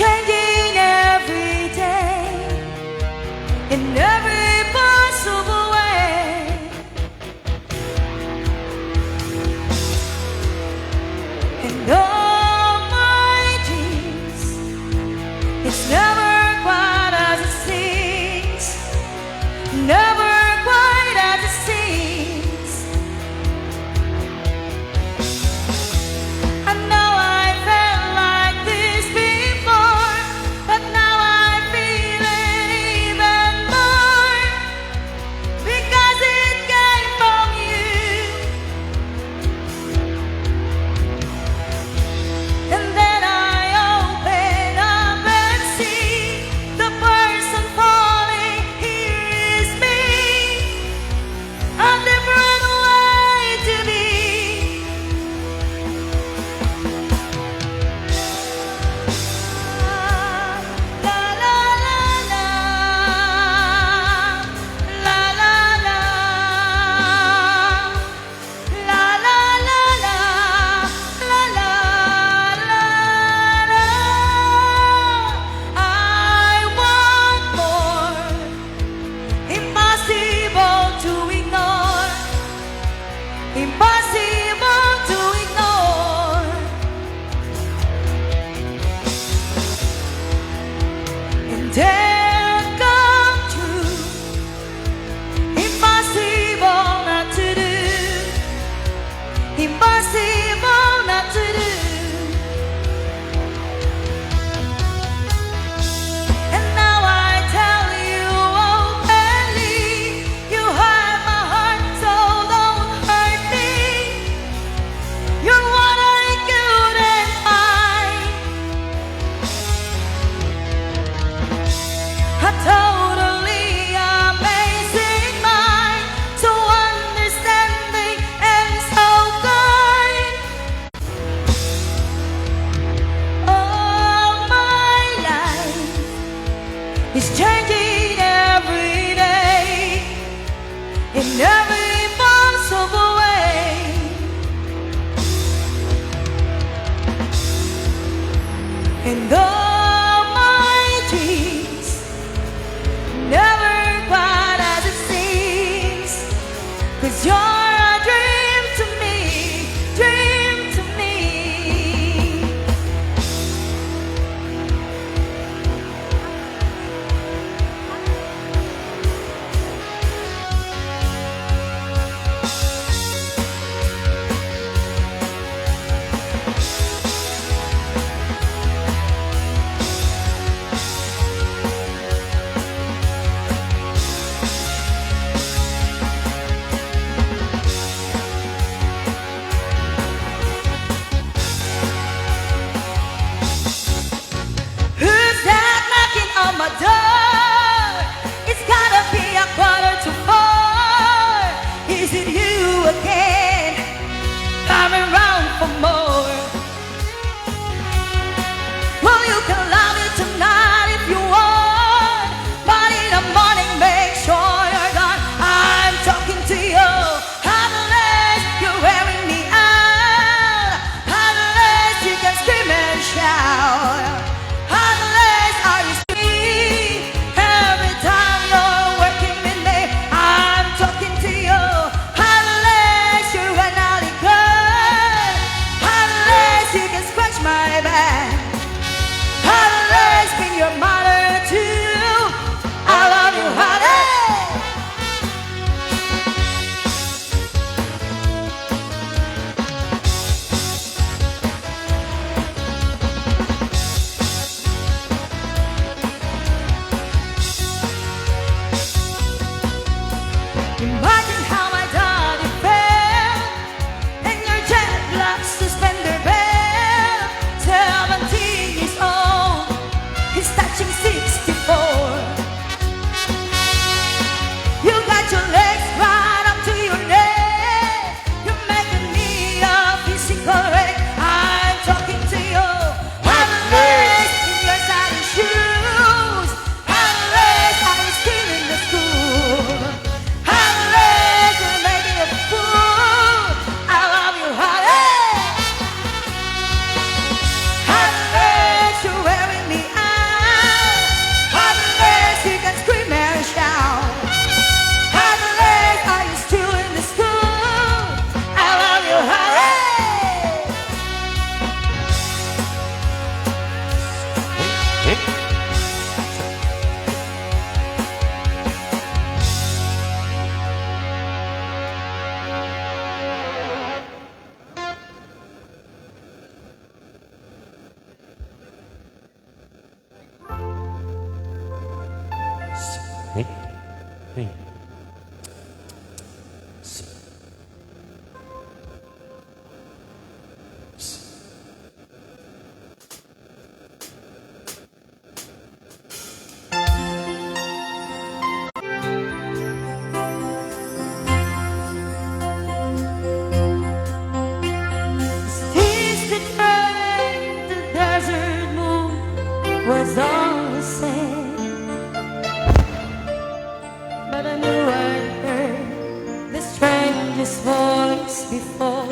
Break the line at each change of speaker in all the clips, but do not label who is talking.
changing every day in every possible way. And all my dreams, it's never quite as it seems, never quite as it seems. I know I felt like this before, but now I feel it even more, because it came from you. And then I open up and see the person falling here is me, a different way to be. La la la la, la la la, la la la la, la la la la. I want more, impossible to ignore, impossible to ignore. And then come true, impossible not to do, impossible not to do. And now I tell you openly, you have my heart, so don't hurt me. You're what I couldn't find. Was all the same, but I knew I'd heard the strangest voice before.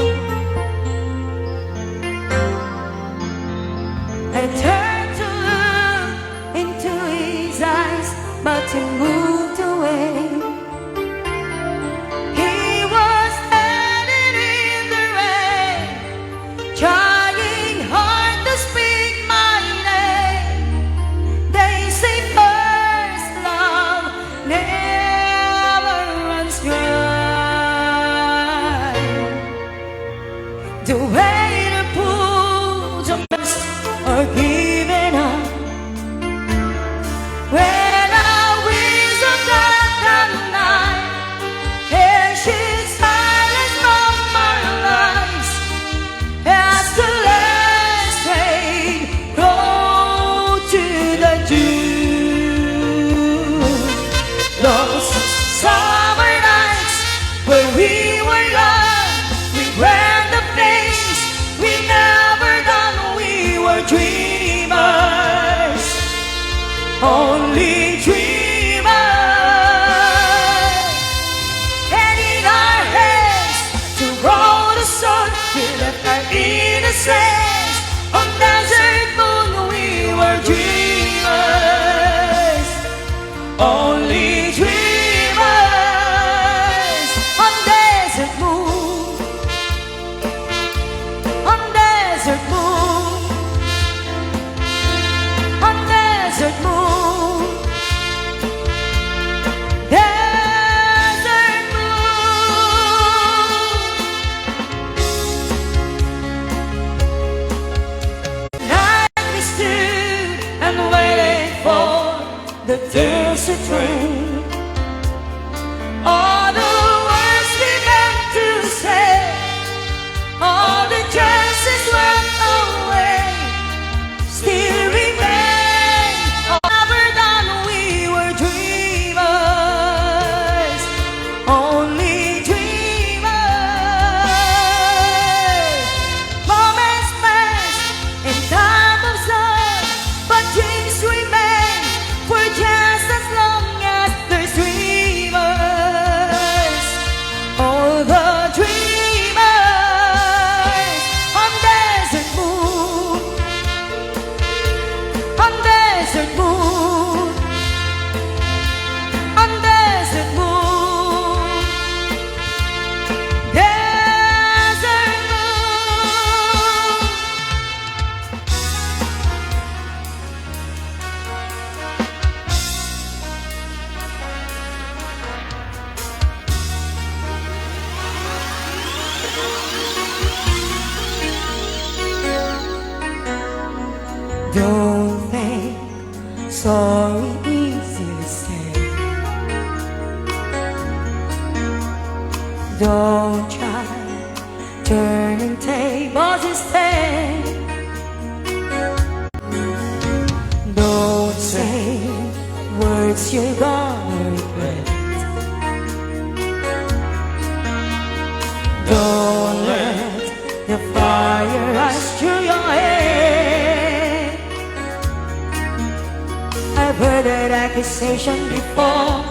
I turned to look into his eyes, but he moved away. He was standing in the rain, trying hard to speak my name. They say first love never runs dry. The way to pull the best or giving up. When I whistle that night, and she's silent from my lies, as the last train go to the June. Those summer nights when we were young, we ran the place we never done. We were dreamers, only dreamers. And in our hands to grow the sun, we left our innocence. On desert moon we were dreamers, only dreamers. On desert moon, on desert moon, on desert moon, desert moon. Night we stood and waited for the desert train. All the words we meant to say, all the chances went away, still remain. Never done, we were dreamers, only dreamers. Moments pass in time of sun, but dreams remain for just as long as there's dreamers. All the dreamers on desert moon, on desert moon, on desert moon, desert moon. Don't think sorry easily said. Don't try turning tables instead. Don't say words you're gonna regret. Don't let the fire rush through your head. I've heard that accusation before,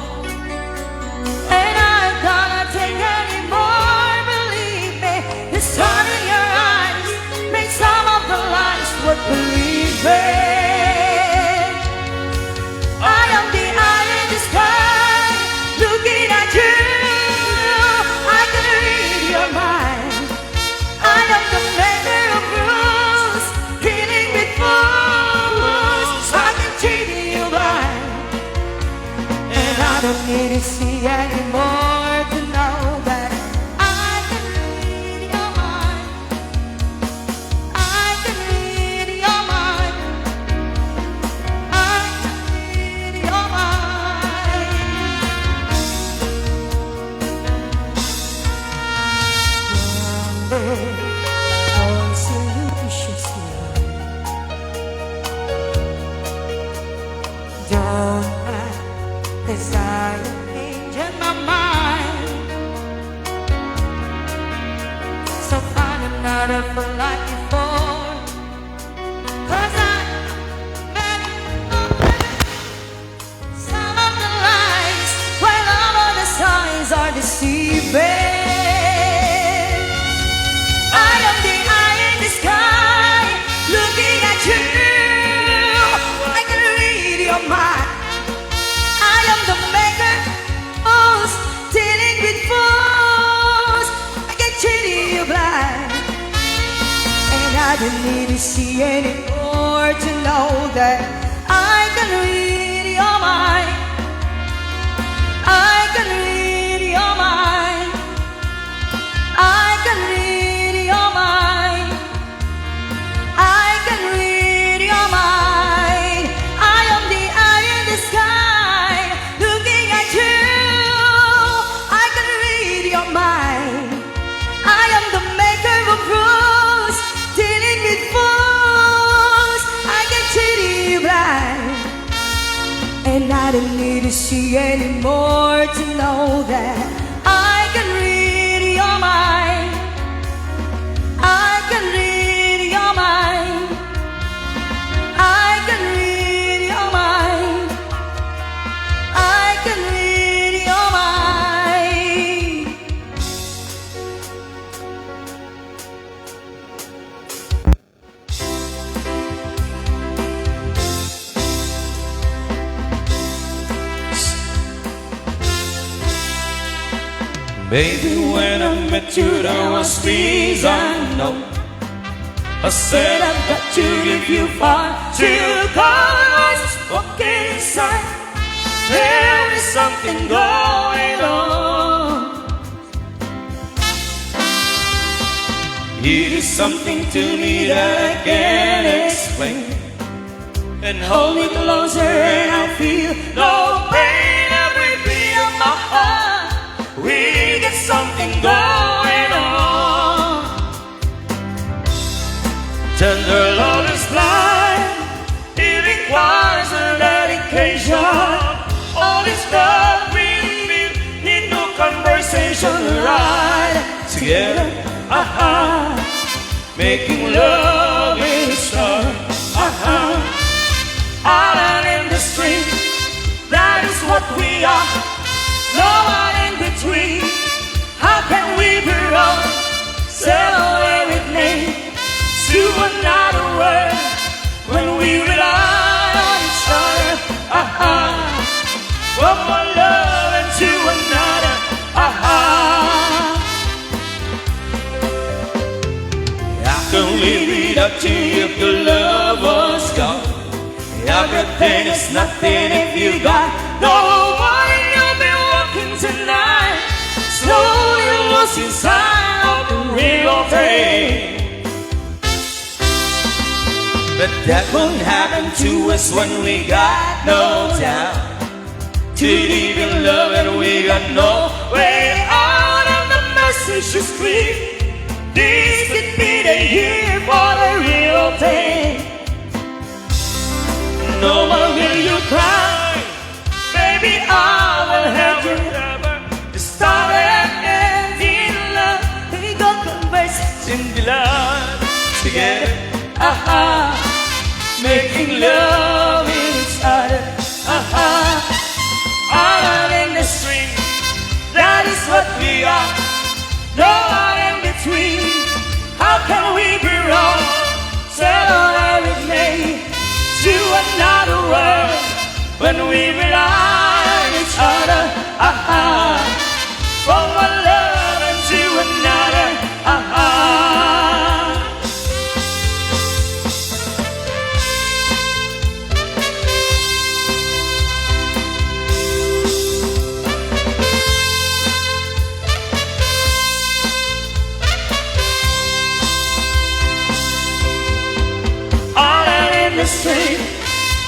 and I'm gonna take any more. Believe me, the sun in your eyes makes some of the lies worth believing. I am the eye in the sky, looking at you. I can read your mind. I am the maker of rules, dealing with fools. I can see anymore to know that I can read your mind. I can read your mind. I can read your mind. I can read your mind. I am the eye in the sky looking at you. I can read your mind. I am the maker of rules, dealing with fools. I can treat you blind, and I don't need to see anymore to know that I can read your mind. I can read your mind. I can read your mind. I can read your mind.
Baby, when I met you, there was reason, no. I said I've got to give you far till cause spoken inside. There is something going on. It is something to me that I can't explain. And hold me closer and I feel no pain. Every beat of my heart, we get something going on. Tender love is blind. It requires a dedication. All this love we need no conversation. Ride together, making love in the sun, island in the stream. That is what we are. No one in between. How can we be wrong? Sail away with me to another world when we rely on each other. From one love into another. How can we be up to you if the love was gone? Everything is nothing if you got no one. You'll be walking tonight, slowly losing sight of the real thing. But that won't happen to us when we got no time to deep in love and we got no way out of the message you scream. This could be the year for the real thing. No more will you cry, baby, I will help you never to start and end in love. We got conversation blood together, making love with each other, island in the stream. That is what we are. No one in between. How can we be wrong? Sail away with me to another world when we rely on each other. From one love into another. The stream,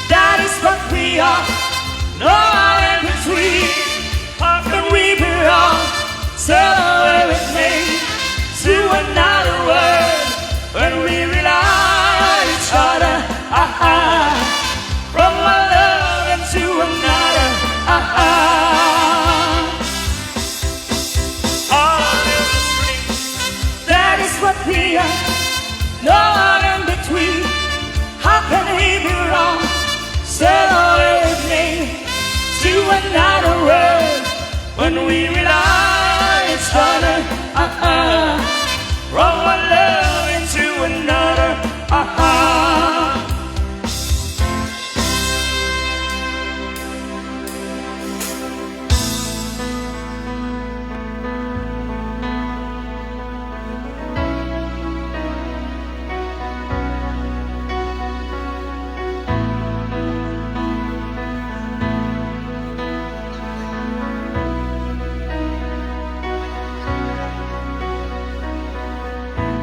that is what we are. No one in between. How can we be wrong? Sail away with me to another world when we rely on each other. From one love into another. All in the stream, that is what we are. No one in between. How can we be wrong? Sail away with me to another world when we rely on each other. From one love into another.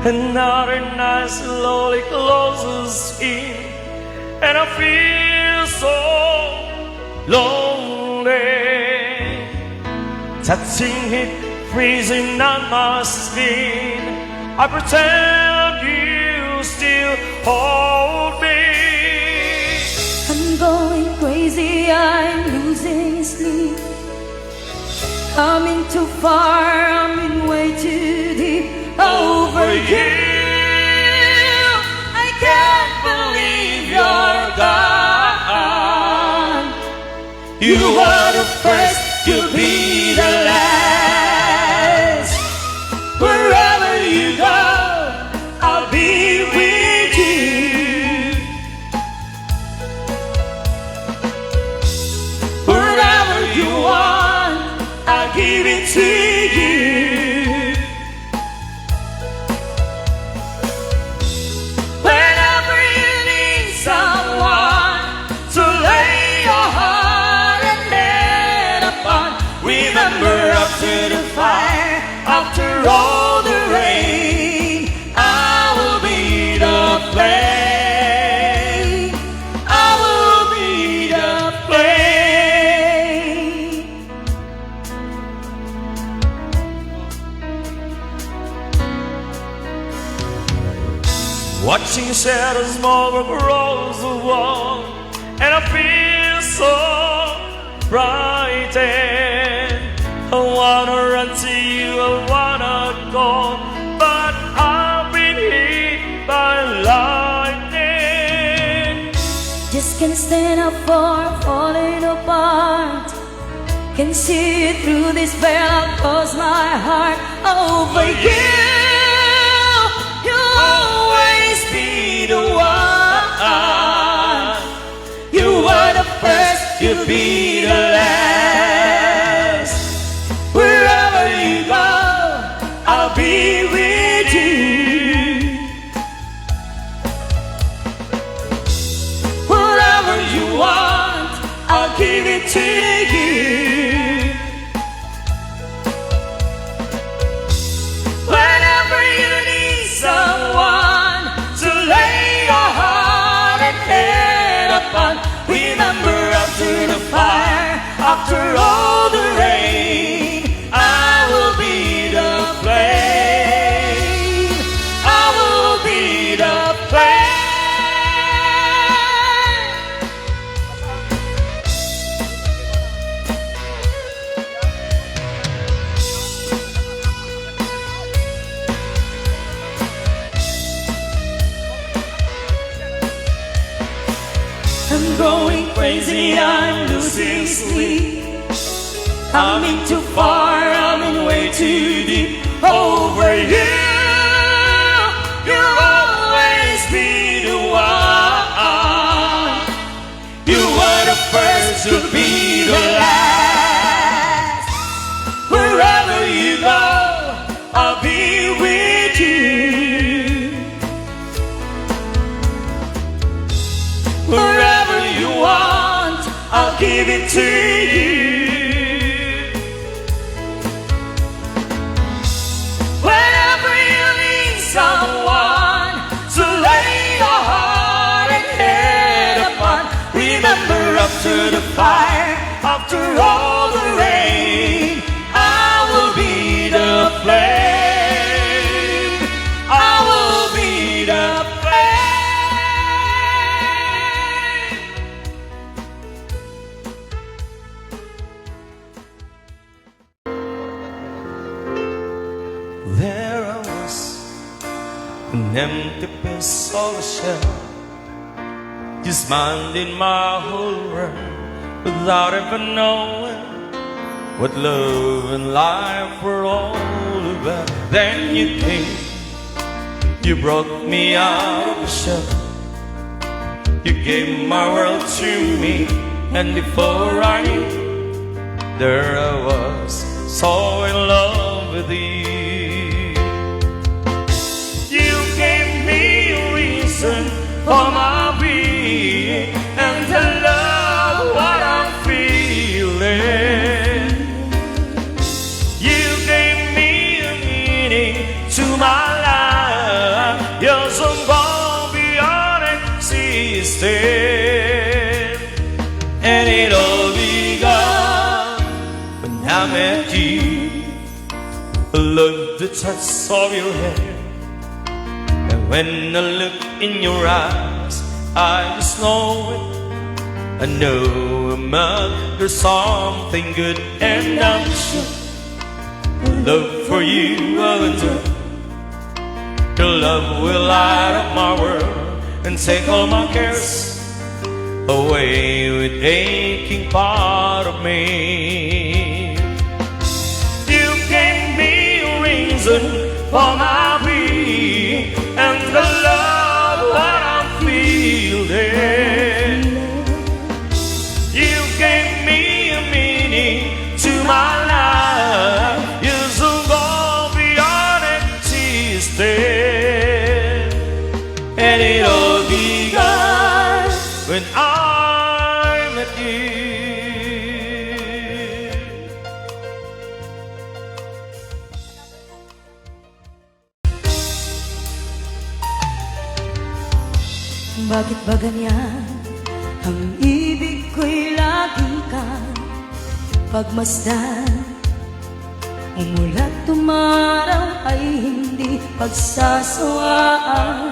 Another night slowly closes in, and I feel so lonely. Touching it, freezing on my skin. I pretend you still hold me.
I'm going crazy, I'm losing sleep. Coming too far, I'm in way too deep over you. I can't believe you're gone.
You were the first, you'll be the last. Wherever you go, I'll be with you. Whatever you want, I'll give it to you. Whenever you need someone to lay your heart and head upon, remember after the fire, after all the rain, I will be the flame. I will be the flame. Watching shadows move across the wall, and I feel so frightened. I wanna run to you, I wanna go, but I've been hit by lightning.
Just can't stand up for falling apart. Can see through this veil, I'll close my heart over you. You'll always be the one.
You were the first, you'll be the last. Wherever you go, I'll be with you. Whatever you want, I'll give it to you. Whenever you need someone to lay your heart and head upon, remember after the fire, after all the rain, I will be the flame. I will be the flame. I'm going crazy, I'm losing sleep. I'm in too far, I'm in way too deep over you. You'll always be the one. You were the first to be the last. Wherever you go, I'll be with you. Wherever you want, I'll give it to you. Whenever you need someone to lay your heart and head upon, remember after the fire, after all the rain, I will be the flame. I will be the There I was, an empty piece of a shell, just minding my whole world without ever knowing what love and life were all about. Then you came, you brought me out of the shell, you gave my world to me, and before I knew, there I was, so in love with you. For my being and to love what I'm feeling. You gave me a meaning to my life. And it all began when I met you. I love the touch of your hair, and when I look in your eyes, I just know it. I know there's something good, and I'm sure love for you will endure. Your love will light up my world and take all my cares away with aching part of me. You gave me a reason for my being, and the love that I'm feeling. You gave me a meaning to my life. Years ago beyond existence, and it all began when I met you.
Bakit ba ganyan? Ang ibig ko'y laging kang pagmasdan. Umulat tumaraw ay hindi pagsasawaan.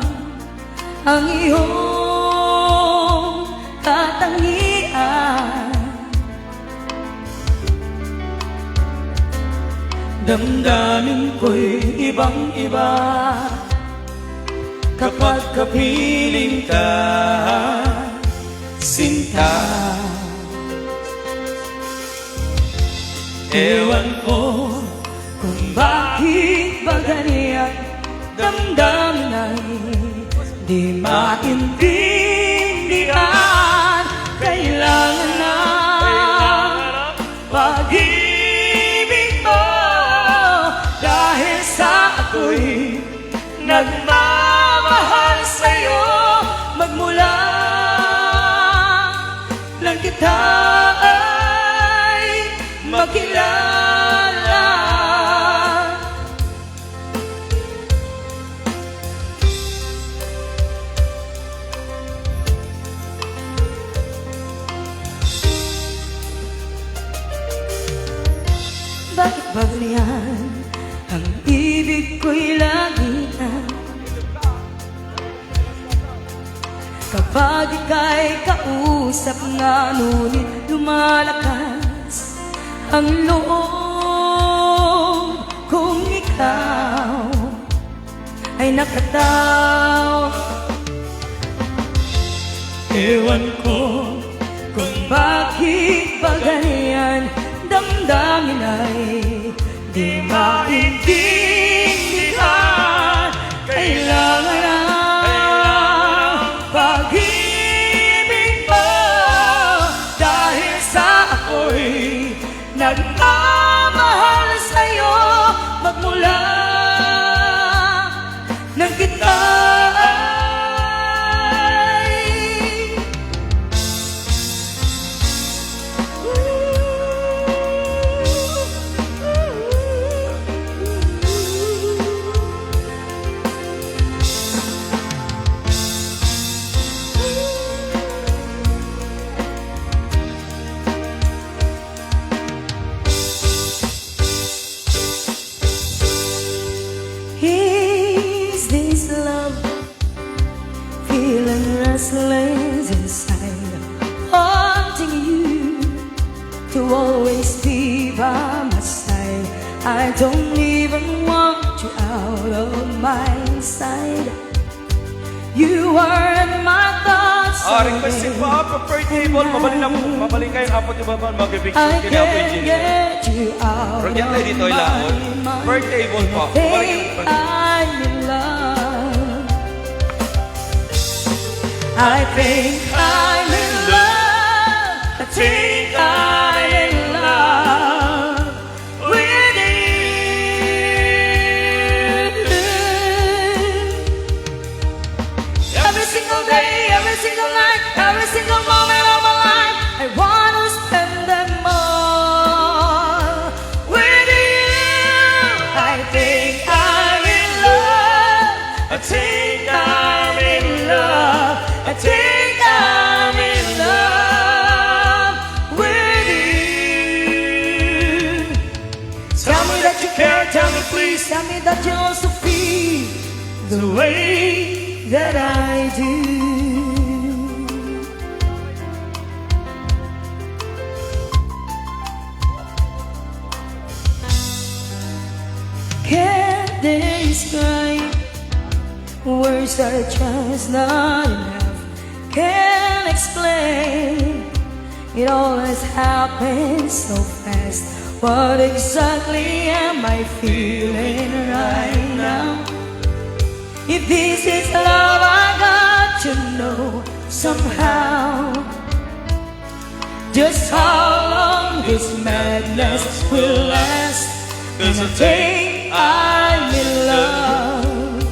Ang iyong katangian, damdamin ko'y ibang-iba kapag kapiling ka, sinta. Ewan ko kung bakit ba ganyan, damdamin ay di maintindihan. Kailangan na pag-ibig mo, dahil sa ako'y nagmamahal sa'yo. Magmula lang kita ay makilala. Bakit ba ganyan? Ang ibig ko'y lagi na kapag ika'y kausap nga, ngunit lumalakas ang loob kung ikaw ay nakataw. Ewan ko kung bakit ba ganyan, damdamin ay di maintindihan. Kailangan na pag-ibig mo, dahil sa ako'y nagmamahal sa'yo. Magmula nang kita restless inside, wanting you to always be by my side. I don't even want you out of my sight. You are in my thoughts.
Requesting po up, preferred table. Mabaling kayong apat yung babang mag-big
I
shoot. Kaya po yung
can't get you out of
Rogyat tayo dito ilahon.
my
Preferred table po.
mind. I'm in love. I think I'm in love. I think I'm in love with you. Every single day, every single night, every single moment of my life, I want to spend them all with you. I think I'm in love. I think I'm in love. I think I'm in
the way that I do.
Can't describe, words are just not enough. Can't explain, it always happens so fast. What exactly am I feeling right now? If this is love, I got to know somehow just how long this madness will last. 'Cause I think I'm in love.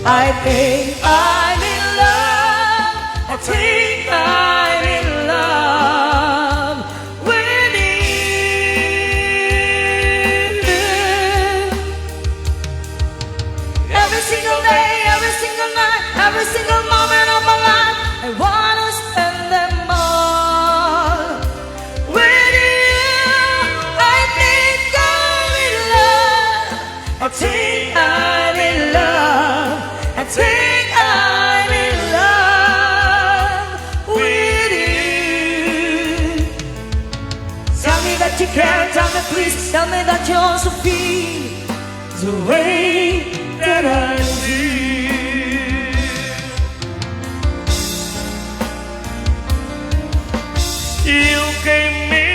I think I'm in love. I think I'm in love with you. Every single day, every single night, every single moment of my life, I wanna spend them all with you. I think I'm in love. I think I'm in love. I think I'm in love with you. Tell me that you care, tell me please, tell me that you also feel the way that I do.
You gave me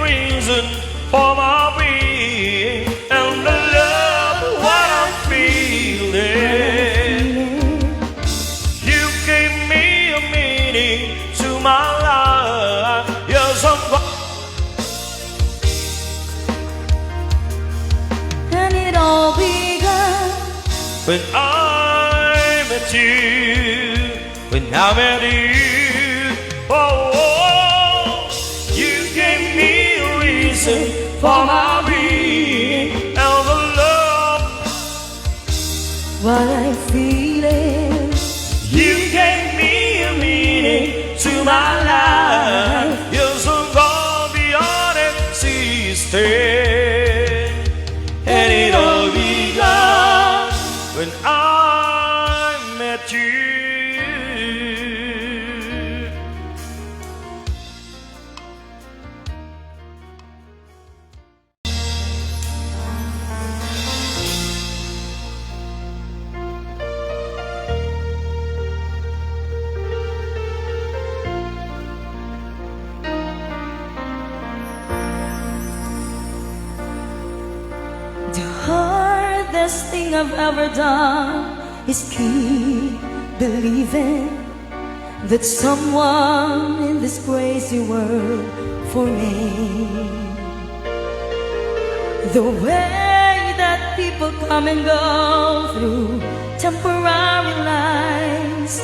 reason for my being, and I love what I'm feeling. You gave me a meaning to my life. Yes,
And it all began
when I met you, when I met you. Oh, you gave me a reason for my being, and the love
what I'm feeling.
you gave me a meaning to my life. Yes, I'm gone beyond existing, and it all began when I met you.
The hardest thing I've ever done is keep believing that someone in this crazy world for me. The way that people come and go through temporary lives,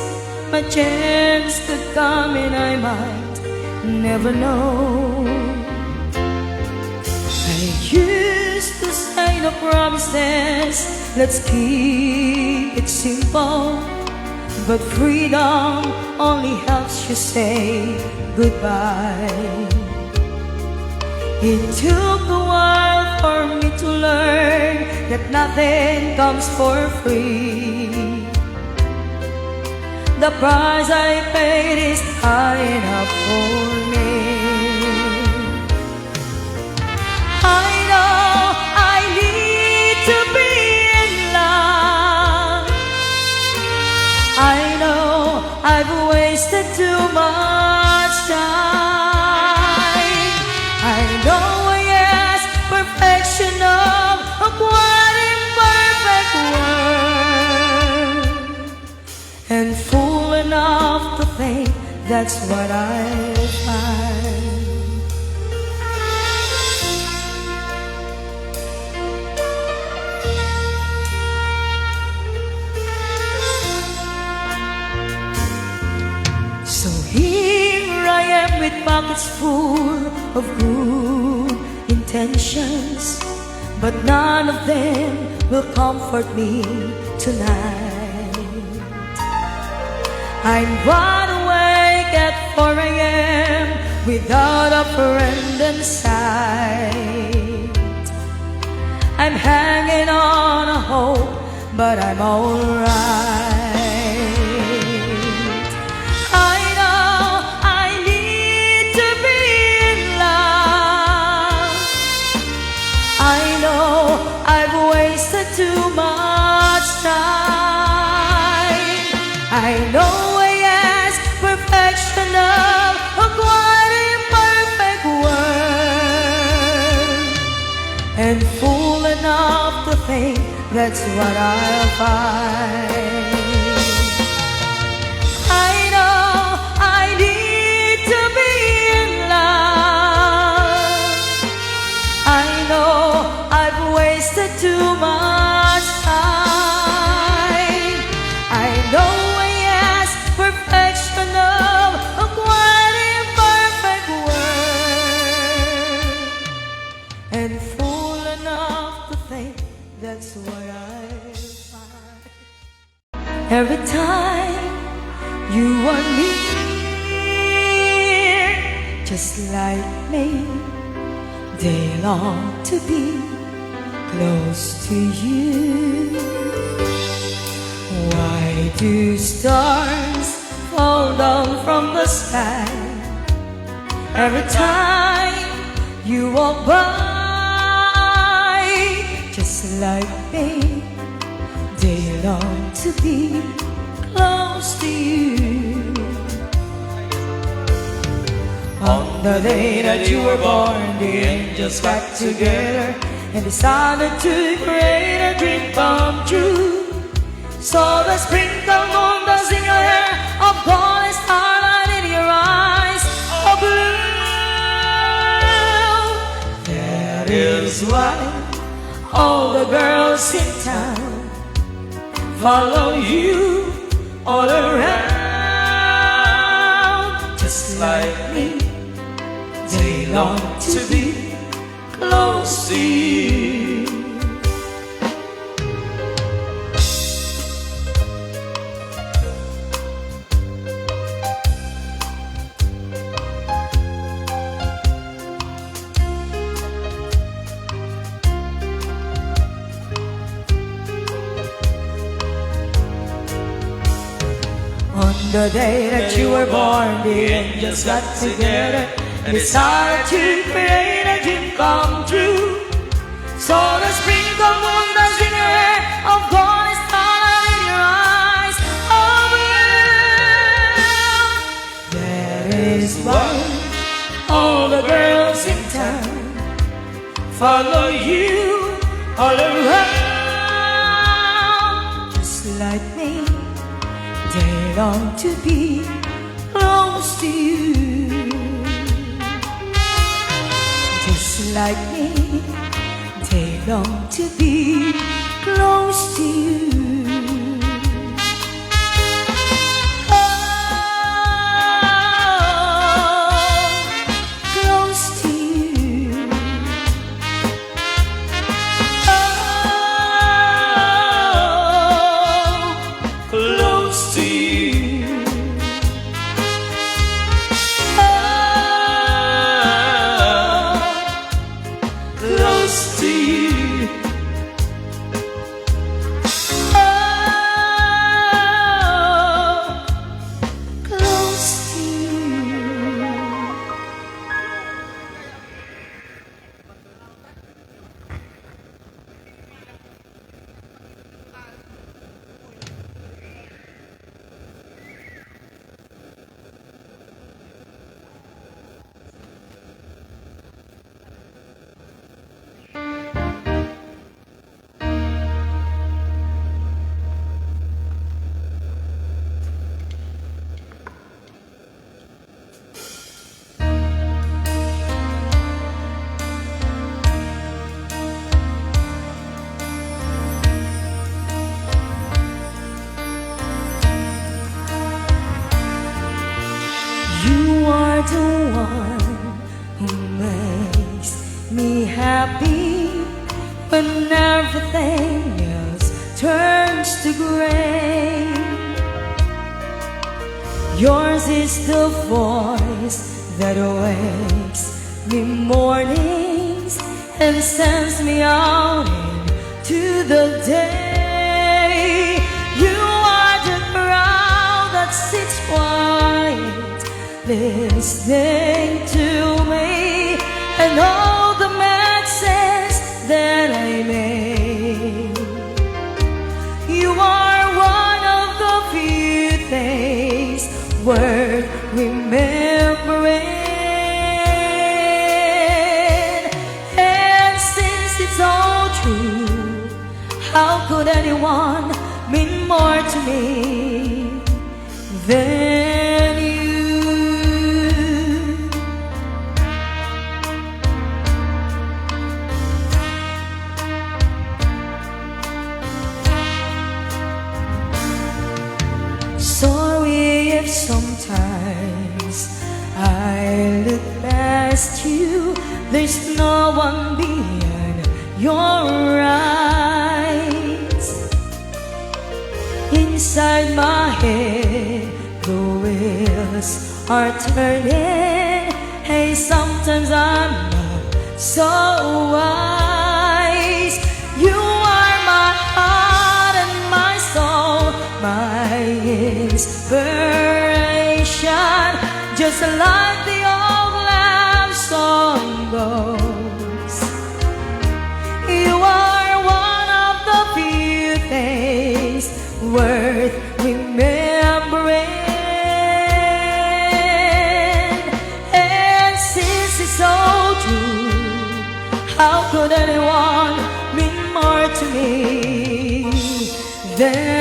my chance to come and I might never know. I used to say no promises, let's keep it simple. But freedom only helps you say goodbye. It took a while for me to learn that nothing comes for free. The price I paid is high enough for me. I know I need to be in love. I know I've wasted too much time. I know I ask perfection of a quite imperfect world, and fool enough to think that's what I'll find. So here I am with pockets full of good intentions, but none of them will comfort me tonight. I'm wide awake at 4 a.m. without a friend in sight. I'm hanging on a hope but I'm alright. I know I need to be in love. I know I've wasted too much time. I know I ask perfection of a quite imperfect world, and fool enough to think that's what I'll find. I know I need to be in love. I know I've wasted too much time. I know I ask perfection of a quite imperfect world, and fool enough to think that's what I'll find. Every time you are near, just like me, they long to be close to you. Why do stars fall down from the sky every time you walk by? Just like me, they long to be close to you. On the day that you were born, the angels got together and decided to create a dream come true. So the sprinkle moon does in your hair, of gold and starlight in your eyes of blue. That is why all the girls in town follow you all around. Just like me, they long to be close to you. On the day that you were born, the angels got together and decided to create a dream come true. So the sprinkle moon does in your hair, of gold and starlight in your eyes of blue. That is why all the girls in town follow you all around. Just like me, they long to be close to you. Just like me, they long to be close to you. Oh, close to you. Oh, close to you. You are the one who makes me happy when everything else turns to gray. Yours is the voice that wakes me mornings and sends me out into the day. sits quiet, listening to me and all the messes that I made. You are one of the few things worth remembering. And since it's all true, how could anyone mean more to me than you? Sorry if sometimes I look past you. There's no one beyond your eyes. Inside my head, the wheels are turning. Hey, sometimes I'm not so wise. You are my heart and my soul, my inspiration, just like the old love song goes. You are one of the few things worth remembering. And since it's so true, how could anyone mean more to me than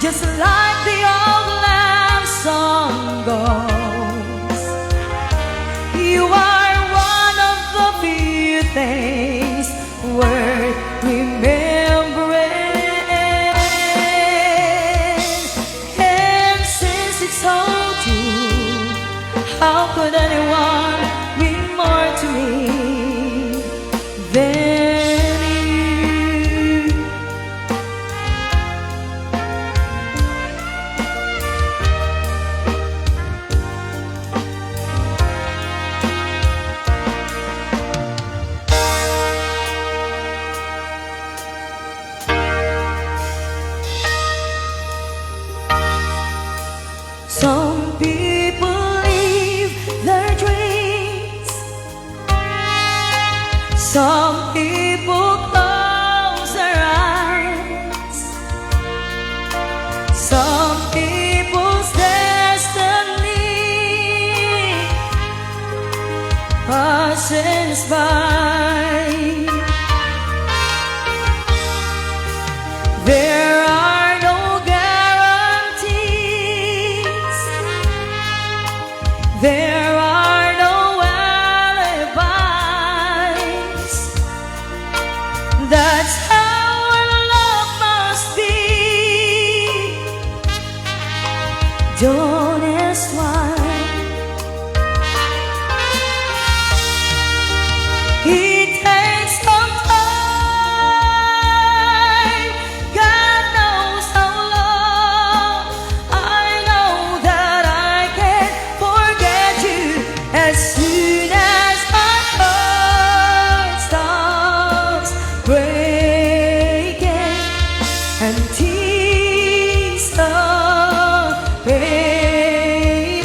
just like the old lamb song goes. You are one of the few things worth remembering. And since it's so true, how could anyone mean more to me than some people live their dreams, some people close their eyes, some people's destiny passes by. There are no guarantees, there are no alibis. That's how our love must be. Don't ask why. It takes some time. God knows how long. I know that I can't forget you as soon as my heart stops breaking and tears stop fading.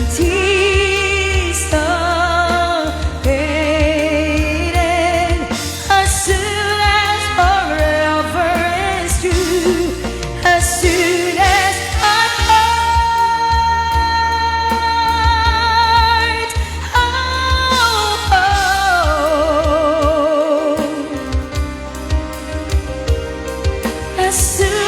anticipated. As soon as forever is true, as soon as our heart, as soon